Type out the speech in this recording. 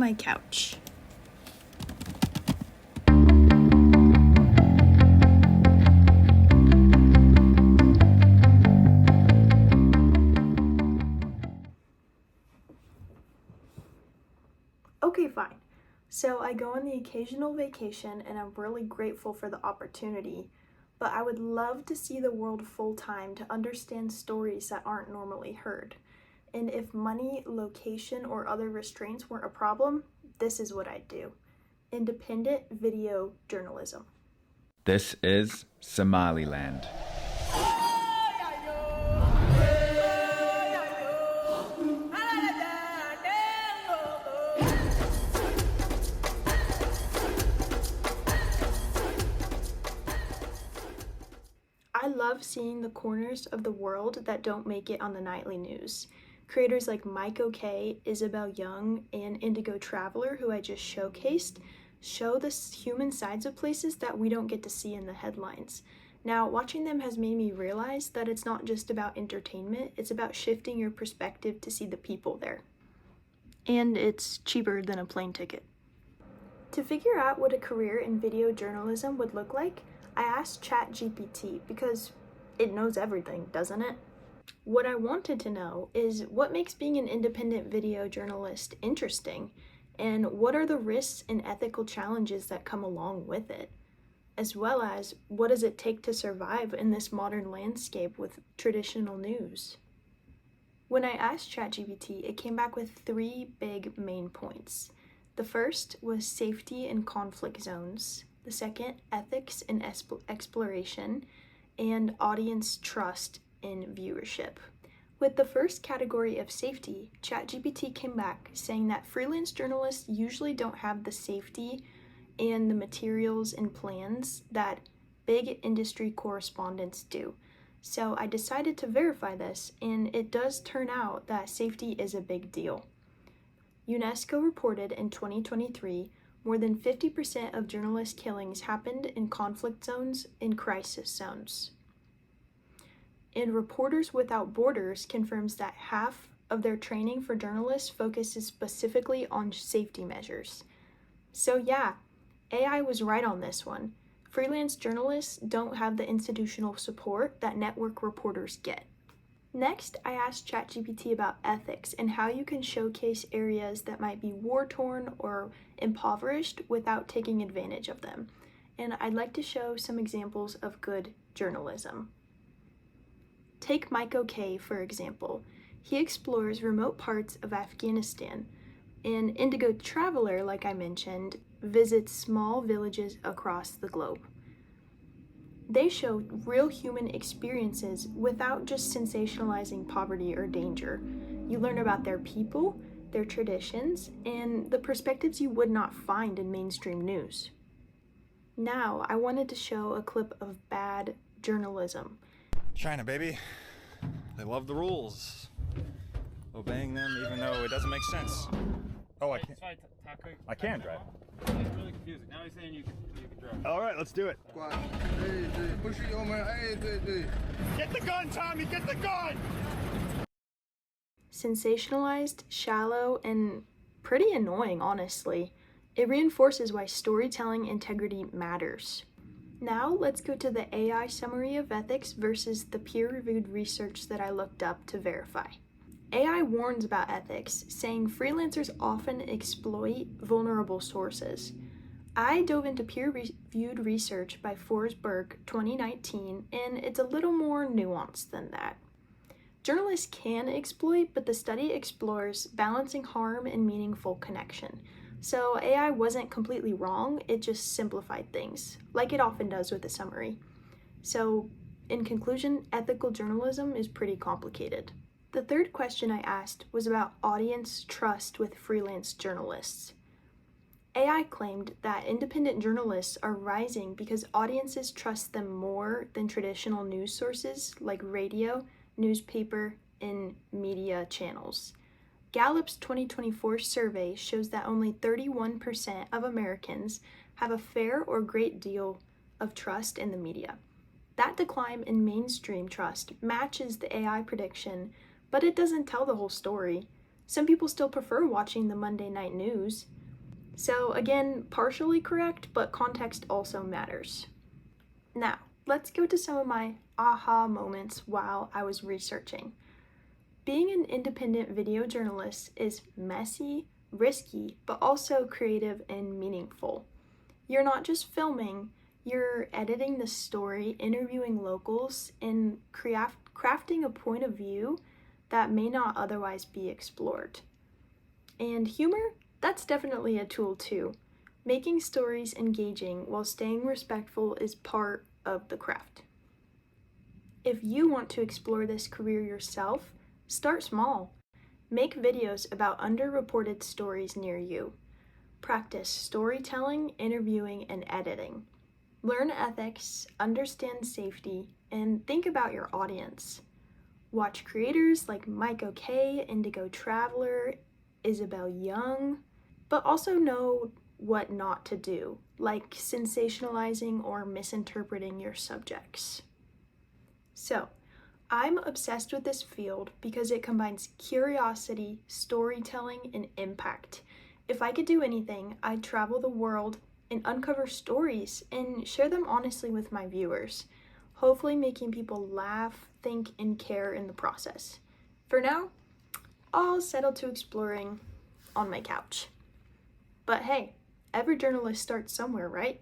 my couch. Okay, fine. So I go on the occasional vacation and I'm really grateful for the opportunity, but I would love to see the world full time to understand stories that aren't normally heard. And if money, location, or other restraints weren't a problem, this is what I'd do. Independent video journalism. This is Somaliland. I love seeing the corners of the world that don't make it on the nightly news. Creators like Mike OK, Isabel Young, and Indigo Traveler, who I just showcased, show the human sides of places that we don't get to see in the headlines. Now, watching them has made me realize that it's not just about entertainment, it's about shifting your perspective to see the people there. And it's cheaper than a plane ticket. To figure out what a career in video journalism would look like, I asked ChatGPT because it knows everything, doesn't it? What I wanted to know is what makes being an independent video journalist interesting, and what are the risks and ethical challenges that come along with it, as well as what does it take to survive in this modern landscape with traditional news. When I asked ChatGPT, it came back with 3 big main points. The first was safety in conflict zones. The second, ethics in exploration, and audience trust in viewership. With the first category of safety, ChatGPT came back saying that freelance journalists usually don't have the safety and the materials and plans that big industry correspondents do. So I decided to verify this, and it does turn out that safety is a big deal. UNESCO reported in 2023 more than 50% of journalist killings happened in conflict zones and crisis zones. And Reporters Without Borders confirms that half of their training for journalists focuses specifically on safety measures. So yeah, AI was right on this one. Freelance journalists don't have the institutional support that network reporters get. Next, I asked ChatGPT about ethics and how you can showcase areas that might be war-torn or impoverished without taking advantage of them. And I'd like to show some examples of good journalism. Take Mike OK, for example. He explores remote parts of Afghanistan, and Indigo Traveler, like I mentioned, visits small villages across the globe. They show real human experiences without just sensationalizing poverty or danger. You learn about their people, their traditions, and the perspectives you would not find in mainstream news. Now, I wanted to show a clip of bad journalism. China, baby. They love the rules. Obeying them even though it doesn't make sense. Oh, I can't. I can drive. It's really confusing. Now he's saying you can drive. All right, let's do it. Get the gun, Tommy! Get the gun! Sensationalized, shallow, and pretty annoying, honestly. It reinforces why storytelling integrity matters. Now, let's go to the AI summary of ethics versus the peer-reviewed research that I looked up to verify. AI warns about ethics, saying freelancers often exploit vulnerable sources. I dove into peer-reviewed research by Forsberg 2019, and it's a little more nuanced than that. Journalists can exploit, but the study explores balancing harm and meaningful connection. So AI wasn't completely wrong, it just simplified things, like it often does with a summary. So, in conclusion, ethical journalism is pretty complicated. The third question I asked was about audience trust with freelance journalists. AI claimed that independent journalists are rising because audiences trust them more than traditional news sources like radio, newspaper, and media channels. Gallup's 2024 survey shows that only 31% of Americans have a fair or great deal of trust in the media. That decline in mainstream trust matches the AI prediction, but it doesn't tell the whole story. Some people still prefer watching the Monday night news. So again, partially correct, but context also matters. Now, let's go to some of my aha moments while I was researching. Being an independent video journalist is messy, risky, but also creative and meaningful. You're not just filming, you're editing the story, interviewing locals, and crafting a point of view that may not otherwise be explored. And humor? That's definitely a tool too. Making stories engaging while staying respectful is part of the craft. If you want to explore this career yourself, start small. Make videos about underreported stories near you. Practice storytelling, interviewing, and editing. Learn ethics, understand safety, and think about your audience. Watch creators like Mike OK, Indigo Traveler, Isabel Young, but also know what not to do, like sensationalizing or misinterpreting your subjects. So, I'm obsessed with this field because it combines curiosity, storytelling, and impact. If I could do anything, I'd travel the world and uncover stories and share them honestly with my viewers, hopefully making people laugh, think, and care in the process. For now, I'll settle to exploring on my couch. But hey, every journalist starts somewhere, right?